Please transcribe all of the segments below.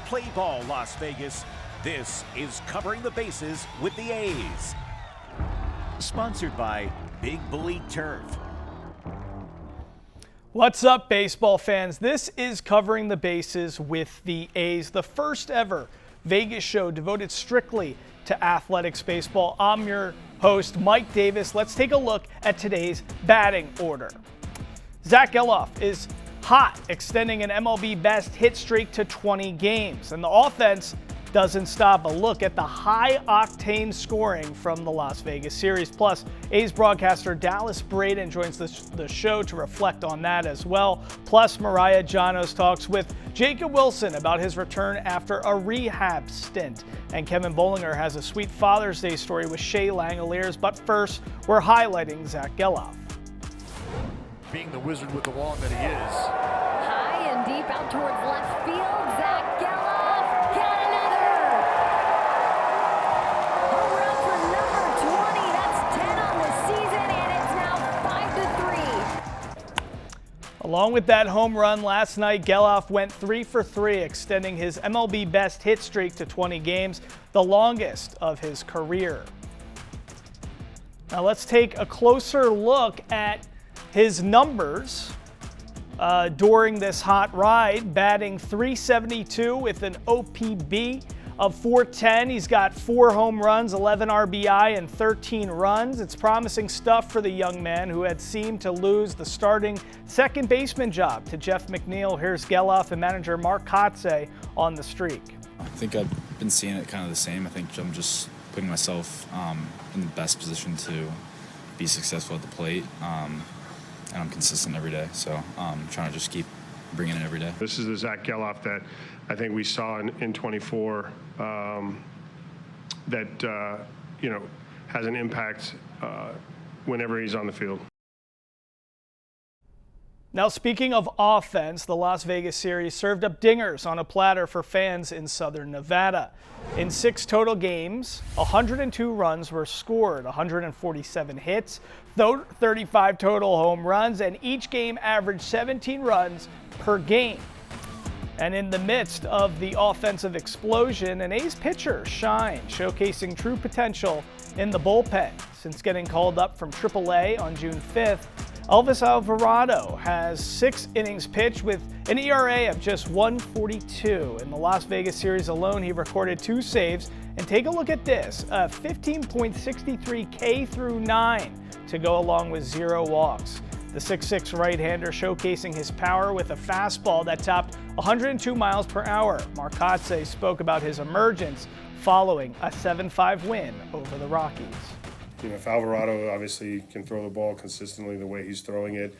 Play ball, Las Vegas. This is Covering the Bases with the A's. Sponsored by Big Bully Turf. What's up, baseball fans? This is Covering the Bases with the A's, the first ever Vegas show devoted strictly to athletics baseball. I'm your host, Mike Davis. Let's take a look at today's batting order. Zack Gelof is hot, extending an MLB best hit streak to 20 games. And the offense doesn't stop. A look at the high-octane scoring from the Las Vegas series. Plus, A's broadcaster Dallas Braden joins the show to reflect on that as well. Plus, Mariah Janos talks with Jacob Wilson about his return after a rehab stint. And Kevin Bollinger has a sweet Father's Day story with Shea Langoliers. But first, we're highlighting Zack Gelof. Being the wizard with the wand that he is. High and deep out towards left field. Zack Gelof got another. Home run for number 20. That's 10 on the season, and it's now 5-3. Along with that home run last night, Gelof went 3 for 3, extending his MLB best hit streak to 20 games, the longest of his career. Now let's take a closer look at his numbers during this hot ride, batting .372 with an OPB of .410. He's got 4 home runs, 11 RBI, and 13 runs. It's promising stuff for the young man who had seemed to lose the starting second baseman job to Jeff McNeil. Here's Gelof and manager Mark Kotze on the streak. I think I've been seeing it kind of the same. I think I'm just putting myself in the best position to be successful at the plate. And I'm consistent every day, so I'm trying to just keep bringing it every day. This is the Zack Gelof that I think we saw in 24 that has an impact whenever he's on the field. Now, speaking of offense, the Las Vegas series served up dingers on a platter for fans in southern Nevada. In 6 total games, 102 runs were scored, 147 hits, 35 total home runs, and each game averaged 17 runs per game. And in the midst of the offensive explosion, an A's pitcher shined, showcasing true potential in the bullpen. Since getting called up from AAA on June 5th, Elvis Alvarado has 6 innings pitched with an ERA of just 1.42. In the Las Vegas series alone, he recorded 2 saves. And take a look at this, a 15.63 K through 9 to go along with 0 walks. The 6'6" right-hander showcasing his power with a fastball that topped 102 miles per hour. Mark Kotze spoke about his emergence following a 7-5 win over the Rockies. If Alvarado obviously can throw the ball consistently the way he's throwing it,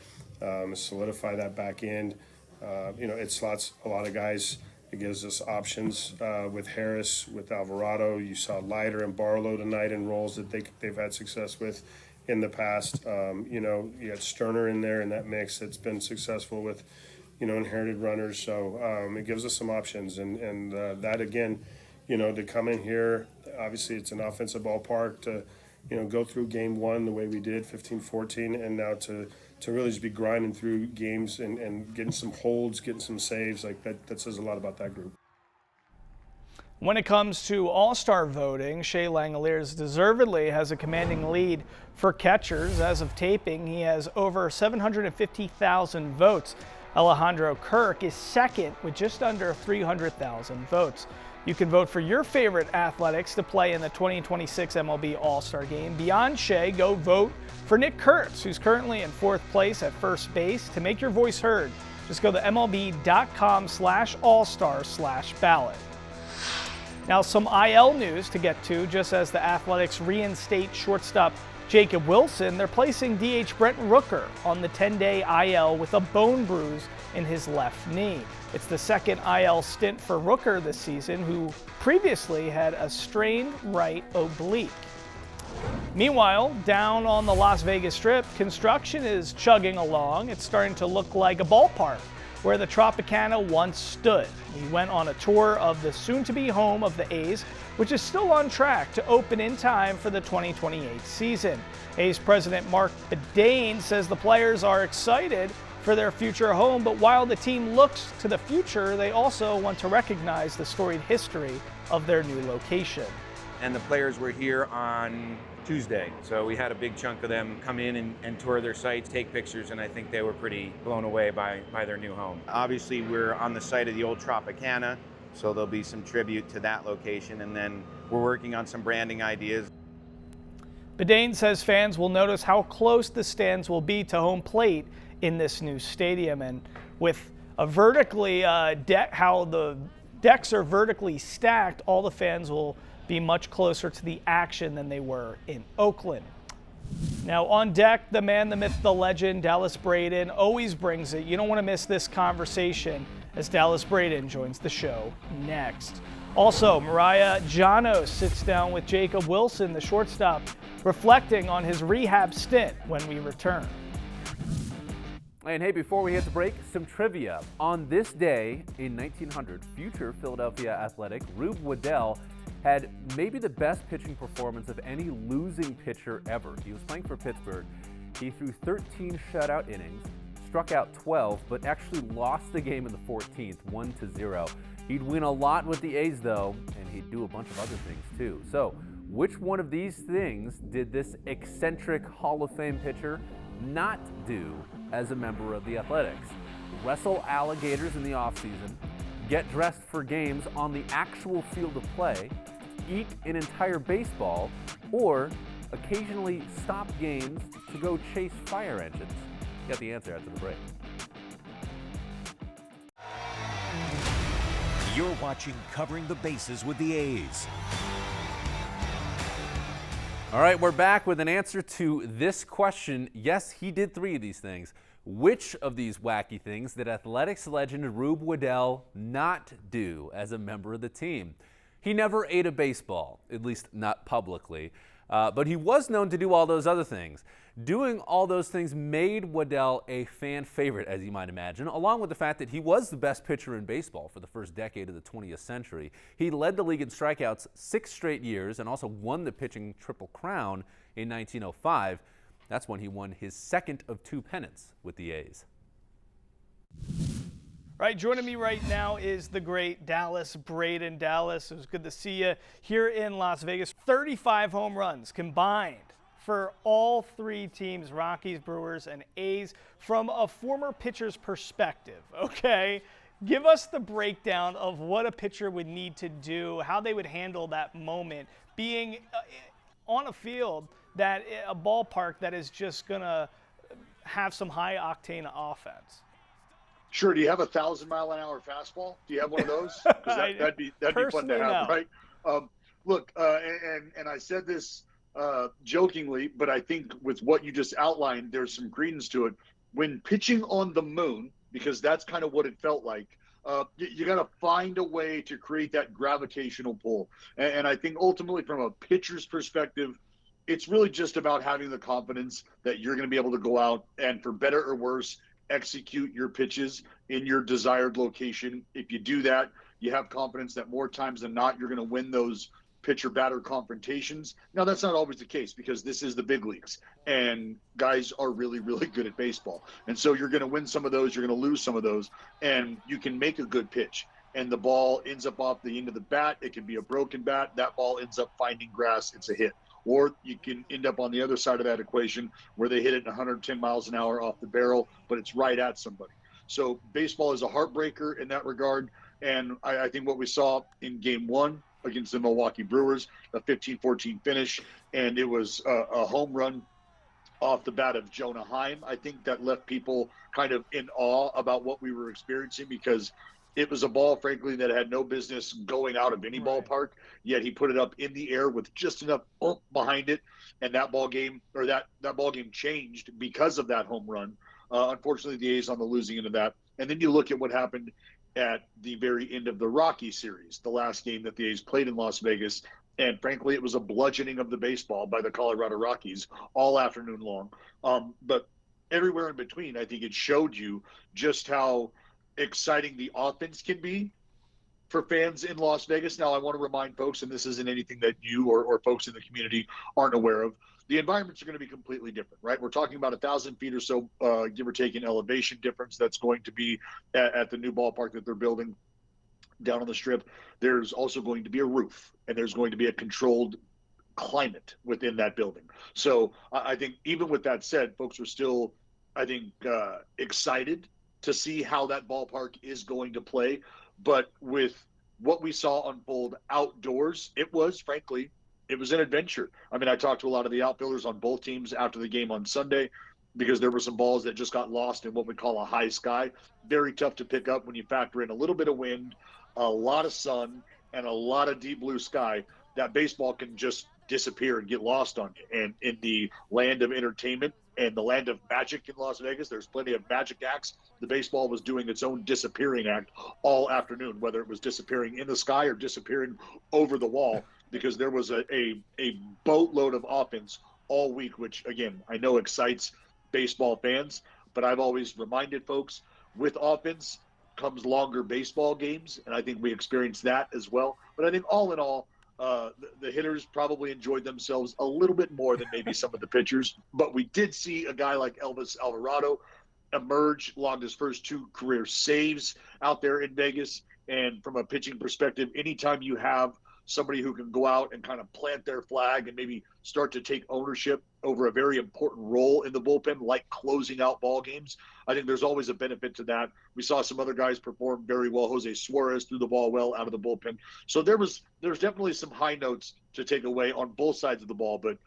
solidify that back end, it slots a lot of guys. It gives us options with Harris, with Alvarado. You saw Leiter and Barlow tonight in roles that they've had success with in the past. You had Sterner in there in that mix that's been successful with, inherited runners. So it gives us some options. And that, again, to come in here, obviously it's an offensive ballpark to, go through game 1 the way we did, 15-14, and now to really just be grinding through games and getting some holds, getting some saves, like that says a lot about that group. When it comes to all-star voting, Shea Langoliers deservedly has a commanding lead for catchers. As of taping, he has over 750,000 votes. Alejandro Kirk is second with just under 300,000 votes. You can vote for your favorite athletics to play in the 2026 MLB All-Star Game. Beyond Shea, go vote for Nick Kurtz, who's currently in 4th place at first base. To make your voice heard, just go to MLB.com/all-star/ballot. Now, some IL news to get to. Just as the Athletics reinstate shortstop Jacob Wilson, they're placing DH Brent Rooker on the 10-day IL with a bone bruise in his left knee. It's the second IL stint for Rooker this season, who previously had a strained right oblique. Meanwhile, down on the Las Vegas Strip, construction is chugging along. It's starting to look like a ballpark where the Tropicana once stood. We went on a tour of the soon-to-be home of the A's, which is still on track to open in time for the 2028 season. A's president Mark Bedane says the players are excited for their future home. But while the team looks to the future, they also want to recognize the storied history of their new location. And the players were here on Tuesday, so we had a big chunk of them come in and tour their sites, take pictures, and I think they were pretty blown away by their new home. Obviously, we're on the site of the old Tropicana, so there'll be some tribute to that location, and then we're working on some branding ideas. Bedane says fans will notice how close the stands will be to home plate in this new stadium, and with a vertically how the decks are vertically stacked, all the fans will be much closer to the action than they were in Oakland. Now on deck, the man, the myth, the legend, Dallas Braden always brings it. You don't want to miss this conversation as Dallas Braden joins the show next. Also, Mariah Janos sits down with Jacob Wilson, the shortstop, reflecting on his rehab stint when we return. And hey, before we hit the break, some trivia. On this day in 1900, future Philadelphia Athletic Rube Waddell had maybe the best pitching performance of any losing pitcher ever. He was playing for Pittsburgh. He threw 13 shutout innings, struck out 12, but actually lost the game in the 14th, 1-0. He'd win a lot with the A's though, and he'd do a bunch of other things too. So, which one of these things did this eccentric Hall of Fame pitcher not do as a member of the Athletics? Wrestle alligators in the offseason, get dressed for games on the actual field of play, eat an entire baseball, or occasionally stop games to go chase fire engines? Get the answer after the break. You're watching Covering the Bases with the A's. All right, we're back with an answer to this question. Yes, he did 3 of these things. Which of these wacky things did Athletics legend Rube Waddell not do as a member of the team? He never ate a baseball, at least not publicly, but he was known to do all those other things. Doing all those things made Waddell a fan favorite, as you might imagine, along with the fact that he was the best pitcher in baseball for the first decade of the 20th century. He led the league in strikeouts 6 straight years and also won the pitching Triple Crown in 1905. That's when he won his second of 2 pennants with the A's. Right, joining me right now is the great Dallas Braden. Dallas, it was good to see you here in Las Vegas. 35 home runs combined for all 3 teams, Rockies, Brewers, and A's, from a former pitcher's perspective, okay? Give us the breakdown of what a pitcher would need to do, how they would handle that moment, being on a field, a ballpark that is just going to have some high-octane offense. Sure. Do you have a 1,000-mile-an-hour fastball? Do you have one of those? Because that'd be fun to have, right? Look, and I said this jokingly, but I think with what you just outlined, there's some credence to it. When pitching on the moon, because that's kind of what it felt like, you got to find a way to create that gravitational pull. And I think ultimately, from a pitcher's perspective, it's really just about having the confidence that you're going to be able to go out and, for better or worse, execute your pitches in your desired location. If you do that, you have confidence that more times than not, you're going to win those pitcher-batter confrontations. Now, that's not always the case because this is the big leagues, and guys are really, really good at baseball. And so you're going to win some of those, you're going to lose some of those, and you can make a good pitch, and the ball ends up off the end of the bat. It can be a broken bat. That ball ends up finding grass. It's a hit. Or you can end up on the other side of that equation where they hit it 110 miles an hour off the barrel, but it's right at somebody. So baseball is a heartbreaker in that regard. And I think what we saw in Game 1 against the Milwaukee Brewers, a 15-14 finish, and it was a home run off the bat of Jonah Heim. I think that left people kind of in awe about what we were experiencing because it was a ball, frankly, that had no business going out of any ballpark, yet he put it up in the air with just enough oomph behind it, and that ball game changed because of that home run. Unfortunately, the A's on the losing end of that. And then you look at what happened at the very end of the Rocky series, the last game that the A's played in Las Vegas, and frankly, it was a bludgeoning of the baseball by the Colorado Rockies all afternoon long. But everywhere in between, I think it showed you just how exciting the offense can be for fans in Las Vegas. Now, I want to remind folks, and this isn't anything that you or folks in the community aren't aware of, the environments are going to be completely different, right? We're talking about 1,000 feet or so, give or take, an elevation difference that's going to be at the new ballpark that they're building down on the Strip. There's also going to be a roof, and there's going to be a controlled climate within that building. So I think even with that said, folks are still, I think, excited to see how that ballpark is going to play. But with what we saw unfold outdoors, it was an adventure. I mean, I talked to a lot of the outfielders on both teams after the game on Sunday, because there were some balls that just got lost in what we call a high sky. Very tough to pick up when you factor in a little bit of wind, a lot of sun, and a lot of deep blue sky. That baseball can just disappear and get lost on you. And in the land of entertainment and the land of magic in Las Vegas, there's plenty of magic acts. The baseball was doing its own disappearing act all afternoon, whether it was disappearing in the sky or disappearing over the wall, because there was a boatload of offense all week, which, again, I know excites baseball fans. But I've always reminded folks, with offense comes longer baseball games, and I think we experienced that as well. But I think all in all, the hitters probably enjoyed themselves a little bit more than maybe some of the pitchers. But we did see a guy like Elvis Alvarado emerge along his first 2 career saves out there in Vegas. And from a pitching perspective, anytime you have somebody who can go out and kind of plant their flag and maybe start to take ownership over a very important role in the bullpen, like closing out ball games, I think there's always a benefit to that. We saw some other guys perform very well. Jose Suarez threw the ball well out of the bullpen. So there's definitely some high notes to take away on both sides of the ball. But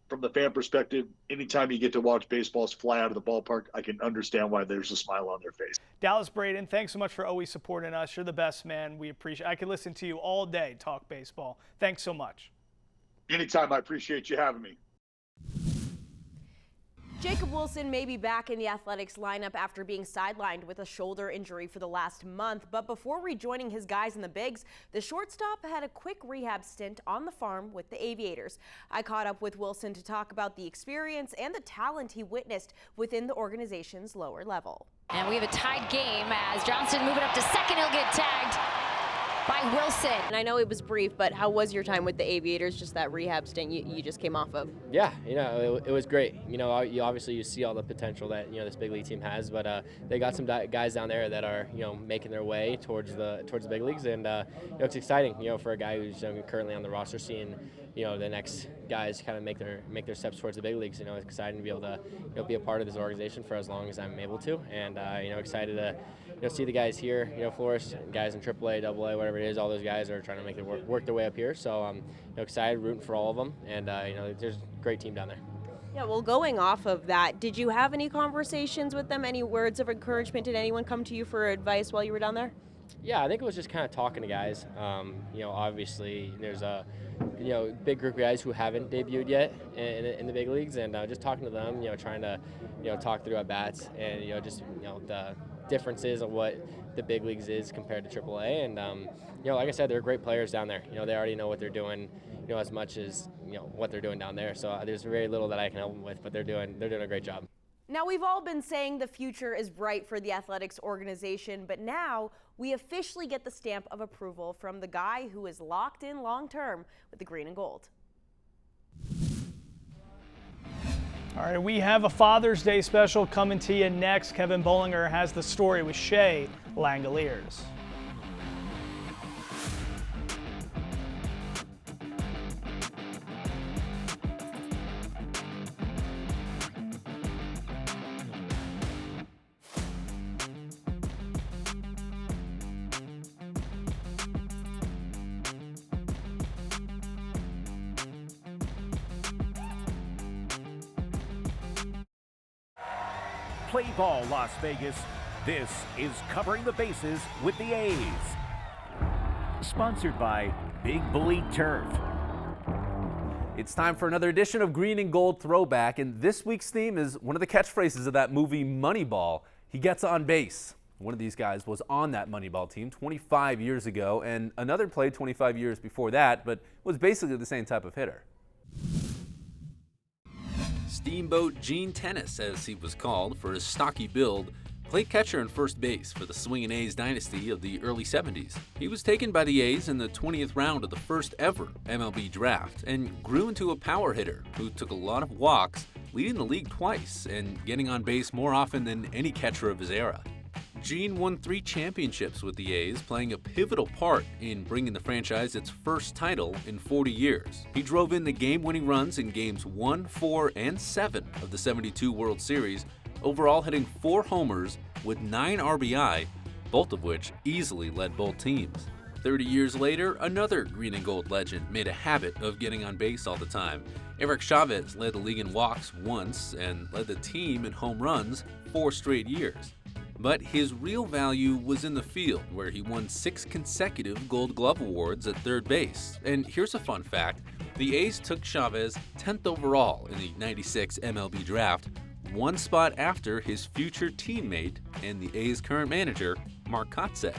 from the fan perspective, anytime you get to watch baseballs fly out of the ballpark, I can understand why there's a smile on their face. Dallas Braden, thanks so much for always supporting us. You're the best, man. We appreciate it. I could listen to you all day talk baseball. Thanks so much. Anytime. I appreciate you having me. Jacob Wilson may be back in the Athletics lineup after being sidelined with a shoulder injury for the last month. But before rejoining his guys in the bigs, the shortstop had a quick rehab stint on the farm with the Aviators. I caught up with Wilson to talk about the experience and the talent he witnessed within the organization's lower level. And we have a tied game as Johnson moving up to second. He'll get tagged by Wilson. And I know it was brief, but how was your time with the Aviators, just that rehab stint you just came off of? Yeah, it was great. Obviously you see all the potential that, this big league team has, but they got some guys down there that are, making their way towards the big leagues, and it's exciting, for a guy who's currently on the roster, seeing, the next guys kind of make their steps towards the big leagues. It's exciting to be able to, be a part of this organization for as long as I'm able to, and excited to, see the guys here, Flores, guys in AAA, AA, whatever it is. All those guys are trying to make it work their way up here. So I'm excited, rooting for all of them, and there's a great team down there. Yeah, well, going off of that, did you have any conversations with them? Any words of encouragement? Did anyone come to you for advice while you were down there? Yeah, I think it was just kind of talking to guys. Obviously there's a big group of guys who haven't debuted yet in the big leagues, and just talking to them, trying to talk through at bats, and just the differences of what the big leagues is compared to AAA. And like I said, they're great players down there. They already know what they're doing, as much as what they're doing down there. So there's very little that I can help them with, but they're doing a great job. Now, we've all been saying the future is bright for the Athletics organization, but now we officially get the stamp of approval from the guy who is locked in long term with the green and gold. All right, we have a Father's Day special coming to you next. Kevin Bollinger has the story with Shea Langoliers. Play ball, Las Vegas. This is Covering the Bases with the A's. Sponsored by Big Bully Turf. It's time for another edition of Green and Gold Throwback, and this week's theme is one of the catchphrases of that movie Moneyball. He gets on base. One of these guys was on that Moneyball team 25 years ago, and another played 25 years before that, but was basically the same type of hitter. Steamboat Gene Tennis, as he was called for his stocky build, played catcher and first base for the swinging A's dynasty of the early 70s. He was taken by the A's in the 20th round of the first ever MLB draft and grew into a power hitter who took a lot of walks, leading the league twice and getting on base more often than any catcher of his era. Gene won 3 championships with the A's, playing a pivotal part in bringing the franchise its first title in 40 years. He drove in the game-winning runs in games 1, 4, and 7 of the '72 World Series, overall hitting 4 homers with 9 RBI, both of which easily led both teams. 30 years later, another green and gold legend made a habit of getting on base all the time. Eric Chavez led the league in walks once and led the team in home runs 4 straight years. But his real value was in the field, where he won 6 consecutive Gold Glove awards at third base. And here's a fun fact: the A's took Chavez 10th overall in the '96 MLB draft, one spot after his future teammate and the A's current manager, Mark Kotsay.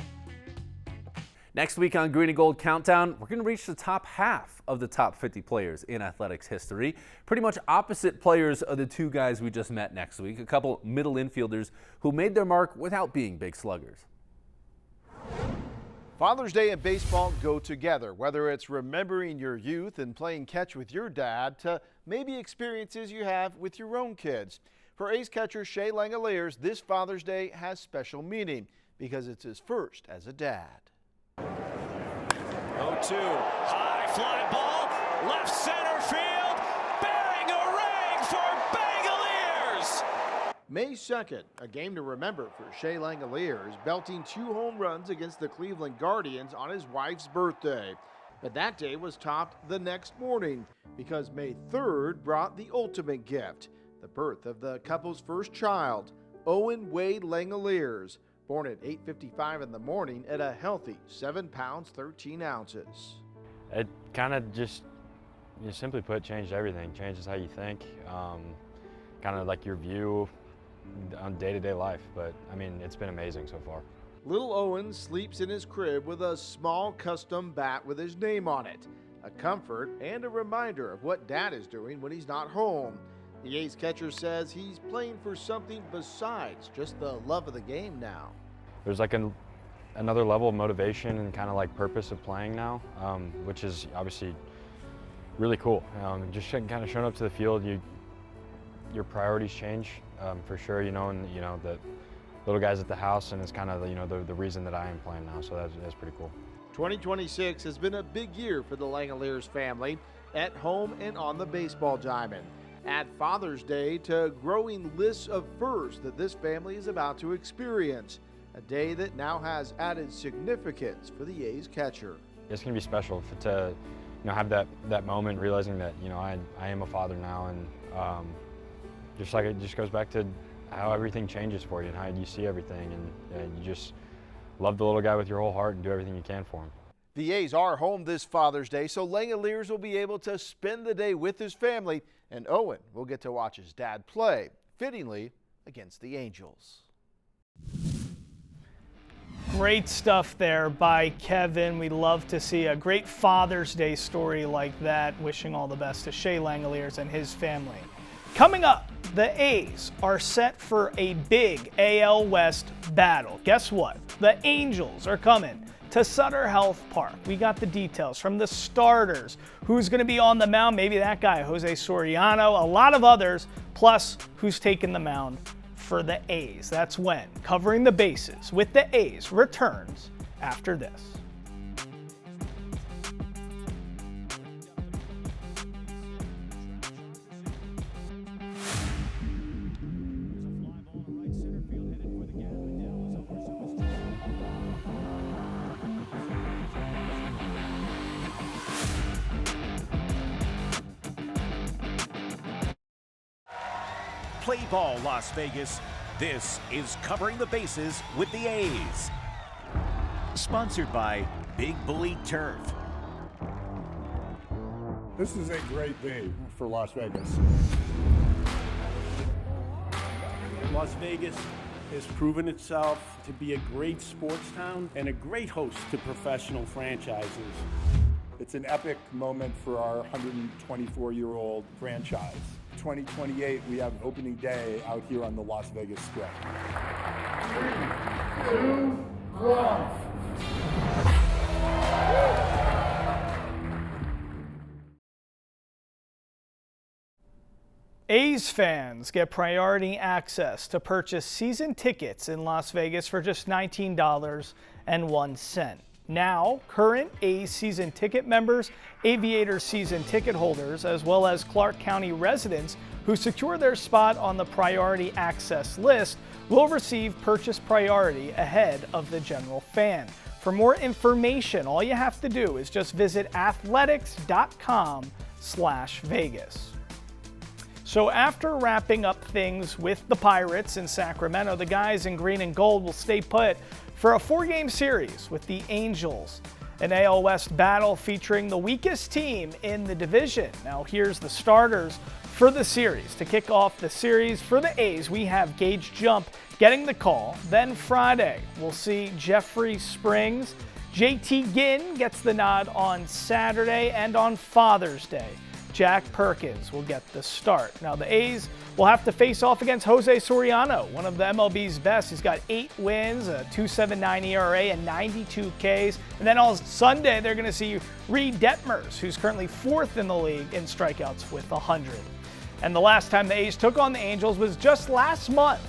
Next week on Green and Gold Countdown, we're going to reach the top half of the top 50 players in athletics history. Pretty much opposite players of the 2 guys we just met next week, a couple middle infielders who made their mark without being big sluggers. Father's Day and baseball go together, whether it's remembering your youth and playing catch with your dad to maybe experiences you have with your own kids. For A's catcher Shea Langoliers, this Father's Day has special meaning because it's his first as a dad. 0-2, high fly ball, left center field, bearing a ring for Langoliers. May 2nd, a game to remember for Shea Langoliers, belting 2 home runs against the Cleveland Guardians on his wife's birthday. But that day was topped the next morning because May 3rd brought the ultimate gift, the birth of the couple's first child, Owen Wade Langoliers, born at 8:55 in the morning at a healthy 7 pounds 13 ounces. It kind of just, simply put, changed everything. Changes how you think, kind of like your view on day-to-day life. But I mean, it's been amazing so far. Little Owen sleeps in his crib with a small custom bat with his name on it, a comfort and a reminder of what Dad is doing when he's not home. The A's catcher says he's playing for something besides just the love of the game now. There's like another level of motivation and kind of like purpose of playing now, which is obviously really cool. Just kind of showing up to the field, your priorities change for sure, and the little guys at the house, and it's kind of the reason that I am playing now, so that's pretty cool. 2026 has been a big year for the Langoliers family, at home and on the baseball diamond. Add Father's Day to growing lists of firsts that this family is about to experience, a day that now has added significance for the A's catcher. It's going to be special to have that moment, realizing that I am a father now, and it just goes back to how everything changes for you and how you see everything, and you just love the little guy with your whole heart and do everything you can for him. The A's are home this Father's Day, so Langoliers will be able to spend the day with his family, and Owen will get to watch his dad play, fittingly, against the Angels. Great stuff there by Kevin. We love to see a great Father's Day story like that. Wishing all the best to Shea Langoliers and his family. Coming up, the A's are set for a big AL West battle. Guess what? The Angels are coming to Sutter Health Park. We got the details from the starters. Who's going to be on the mound? Maybe that guy, Jose Soriano, a lot of others, plus who's taking the mound for the A's. That's when Covering the Bases with the A's returns after this. Play ball, Las Vegas. This is Covering the Bases with the A's. Sponsored by Big Bully Turf. This is a great day for Las Vegas. Las Vegas has proven itself to be a great sports town and a great host to professional franchises. It's an epic moment for our 124-year-old franchise. 2028, we have opening day out here on the Las Vegas Strip. 3, 2, 1. A's fans get priority access to purchase season tickets in Las Vegas for just $19.01. Now, current A's season ticket members, Aviators season ticket holders, as well as Clark County residents who secure their spot on the priority access list will receive purchase priority ahead of the general fan. For more information, all you have to do is just visit athletics.com/Vegas. So after wrapping up things with the Pirates in Sacramento, the guys in green and gold will stay put for a 4-game series with the Angels, an AL West battle featuring the weakest team in the division. Now here's the starters for the series. To kick off the series for the A's, we have Gage Jump getting the call. Then Friday, we'll see Jeffrey Springs. JT Ginn gets the nod on Saturday, and on Father's Day, Jack Perkins will get the start. Now the A's will have to face off against Jose Soriano, one of the MLB's best. He's got 8 wins, a 2.79 ERA, and 92 Ks. And then on Sunday, they're going to see Reed Detmers, who's currently 4th in the league in strikeouts with 100. And the last time the A's took on the Angels was just last month.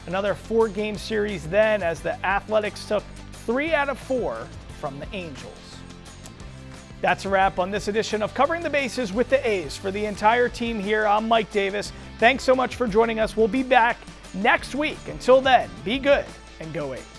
Another 4-game series then, as the Athletics took 3 out of 4 from the Angels. That's a wrap on this edition of Covering the Bases with the A's. For the entire team here, I'm Mike Davis. Thanks so much for joining us. We'll be back next week. Until then, be good and go A's.